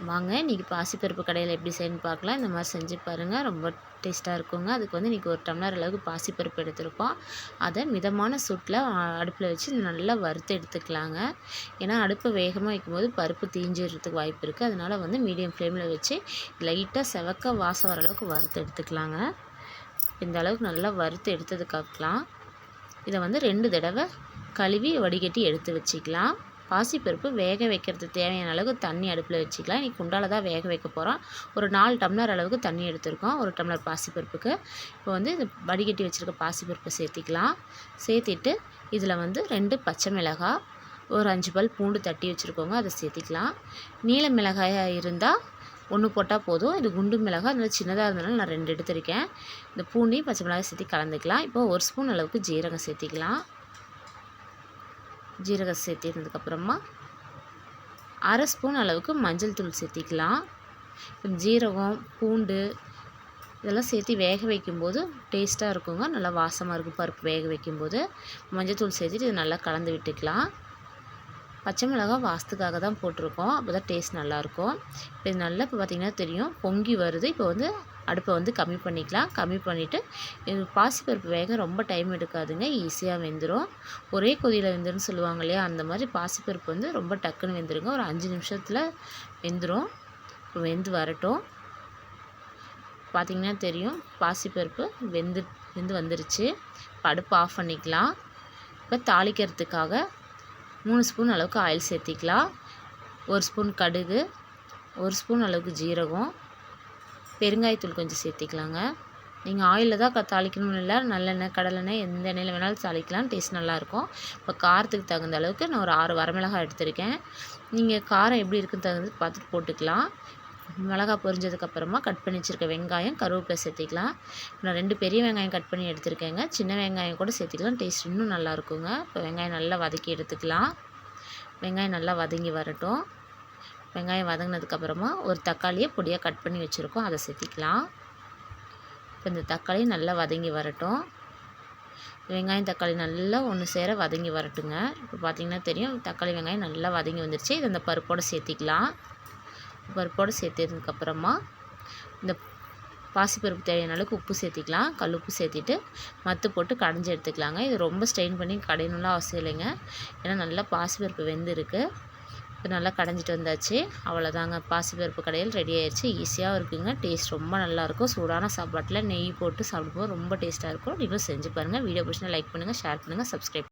வாங்க இன்றைக்கி பாசிப்பருப்பு கடையில் எப்படி செய்யணும்னு பார்க்கலாம். இந்த மாதிரி செஞ்சு பாருங்கள், ரொம்ப டேஸ்ட்டாக இருக்குங்க. அதுக்கு வந்து இன்றைக்கி 1 டம்ளர் அளவுக்கு பாசிப்பருப்பு எடுத்திருக்கோம். அதை மிதமான சூட்டில் அடுப்பில் வச்சு நல்லா வறுத்து எடுத்துக்கலாங்க. ஏன்னா அடுப்பை வேகமாக வைக்கும்போது பருப்பு தீஞ்சிடுறதுக்கு வாய்ப்பு இருக்குது. அதனால் வந்து மீடியம் ஃப்ளேமில் வச்சு லைட்டாக செவக்க வாசம் வர அளவுக்கு வறுத்து எடுத்துக்கலாங்க. இந்த அளவுக்கு நல்லா வறுத்து எடுத்ததுக்கப்புறம் இதை வந்து 2 தடவை கழுவி வடிகட்டி எடுத்து வச்சுக்கலாம். பாசிப்பருப்பு வேக வைக்கிறதுக்கு தேவையான அளவுக்கு தண்ணி அடுப்பில் வச்சுக்கலாம். இன்றைக்கி குண்டால தான் வேக வைக்க போகிறோம். ஒரு 4 டம்ளர் அளவுக்கு தண்ணி எடுத்திருக்கோம் 1 டம்ளர் பாசிப்பருப்புக்கு. இப்போ வந்து இந்த வடிகட்டி வச்சுருக்க பாசிப்பருப்பை சேர்த்திக்கலாம். சேர்த்திட்டு இதில் வந்து 2 பச்சை மிளகாய், ஒரு 5 பல் பூண்டு தட்டி வச்சுருக்கோங்க, அதை சேர்த்திக்கலாம். நீல மிளகாயாக இருந்தால் 1 போட்டால் போதும். இது குண்டு மிளகாய் நல்லா சின்னதாக இருந்தனால நான் 2 எடுத்திருக்கேன். இந்த பூண்டையும் பச்சை மிளகாய் சேர்த்து கலந்துக்கலாம். இப்போ 1 ஸ்பூன் அளவுக்கு ஜீரகம் சேர்த்திக்கலாம். ஜீரகம் சேர்த்திருந்ததுக்கப்புறமா 1/2 ஸ்பூன் அளவுக்கு மஞ்சள் தூள் சேர்த்திக்கலாம். ஜீரகம், பூண்டு இதெல்லாம் சேர்த்து வேக வைக்கும்போது டேஸ்ட்டாக இருக்குங்க, நல்லா வாசமாக இருக்கும். பருப்பு வேக வைக்கும்போது மஞ்சள் தூள் சேர்த்துட்டு இது நல்லா கலந்து விட்டுக்கலாம். பச்சை மிளகாய் வாசத்துக்காக தான் போட்டிருக்கோம், அப்போ தான் டேஸ்ட் நல்லாயிருக்கும். இப்போ இது நல்லா இப்போ பார்த்திங்கன்னா தெரியும் பொங்கி வருது. இப்போ வந்து அடுப்பை வந்து கம்மி பண்ணிக்கலாம். கம்மி பண்ணிவிட்டு இது பாசிப்பருப்பு வேக ரொம்ப டைம் எடுக்காதுங்க, ஈஸியாக வெந்துடும். ஒரே கொதியில் வெந்துருன்னு சொல்லுவாங்க இல்லையா, அந்த மாதிரி பாசிப்பருப்பு வந்து ரொம்ப டக்குன்னு வெந்துருங்க. ஒரு 5 நிமிஷத்தில் வெந்துடும். இப்போ வெந்து வரட்டும். பார்த்திங்கன்னா தெரியும் பாசிப்பருப்பு வெந்து வந்துருச்சு. இப்போ அடுப்பு ஆஃப் பண்ணிக்கலாம். இப்போ தாளிக்கிறதுக்காக 3 ஸ்பூன் அளவுக்கு ஆயில் சேர்த்திக்கலாம். 1 ஸ்பூன் கடுகு, 1 ஸ்பூன் அளவுக்கு ஜீரகம், பெருங்காயத்தூள் கொஞ்சம் சேர்த்திக்கலாங்க. நீங்கள் ஆயிலில் தான் தாளிக்கணும்னு இல்லை, நல்லெண்ணெய், கடலெண்ணெய் எந்த எண்ணெயில் வேணாலும் தாளிக்கலாம், டேஸ்ட் நல்லாயிருக்கும். இப்போ காரத்துக்கு தகுந்த அளவுக்கு நான் ஒரு 6 வரமிளகாய் எடுத்திருக்கேன். நீங்கள் காரம் எப்படி இருக்குன்னு தகுந்தது பார்த்துட்டு போட்டுக்கலாம். மிளகாய் பொரிஞ்சதுக்கப்புறமா கட் பண்ணி வச்சுருக்க வெங்காயம், கருவேப்பிலை சேர்த்திக்கலாம். நான் 2 பெரிய வெங்காயம் கட் பண்ணி எடுத்திருக்கேங்க. சின்ன வெங்காயம் கூட சேர்த்திக்கலாம், டேஸ்ட் இன்னும் நல்லாயிருக்குங்க. இப்போ வெங்காயம் நல்லா வதக்கி எடுத்துக்கலாம். வெங்காயம் நல்லா வதங்கி வரட்டும். வெங்காயம் வதங்கினதுக்கப்புறமா ஒரு தக்காளியை பொடியாக கட் பண்ணி வச்சுருக்கோம், அதை சேர்த்திக்கலாம். இப்போ இந்த தக்காளி நல்லா வதங்கி வரட்டும். வெங்காயம் தக்காளி நல்லா ஒன்று சேர வதங்கி வரட்டுங்க. இப்போ பார்த்திங்கன்னா தெரியும் தக்காளி வெங்காயம் நல்லா வதங்கி வந்துருச்சு. இதை இந்த பருப்போடு சேர்த்திக்கலாம். பருப்போடு சேர்த்ததுக்கப்புறமா இந்த பாசிப்பருப்பு தேவையான அளவுக்கு உப்பு சேர்த்திக்கலாம். கல் உப்பு சேர்த்திட்டு மத்து போட்டு கடைஞ்சி எடுத்துக்கலாங்க. இது ரொம்ப ஸ்ட்ரெயின் பண்ணி கடையணும்லாம் அவசியம் இல்லைங்க, ஏன்னா நல்லா பாசிப்பருப்பு வெந்திருக்கு. இப்போ நல்லா கடைஞ்சிட்டு வந்தாச்சு. அவ்வளோதாங்க, பாசிப்பருப்பு கடையில் ரெடி ஆயிடுச்சு. ஈஸியாகவும் இருக்குங்க, டேஸ்ட் ரொம்ப நல்லாயிருக்கும். சூடான சாப்பாட்டில் நெய் போட்டு சாப்பிடும்போது ரொம்ப டேஸ்ட்டாக இருக்கும். நீங்களும் செஞ்சு பாருங்கள். வீடியோ பிடிச்சினா லைக் பண்ணுங்கள், ஷேர் பண்ணுங்கள், சப்ஸ்கிரைப்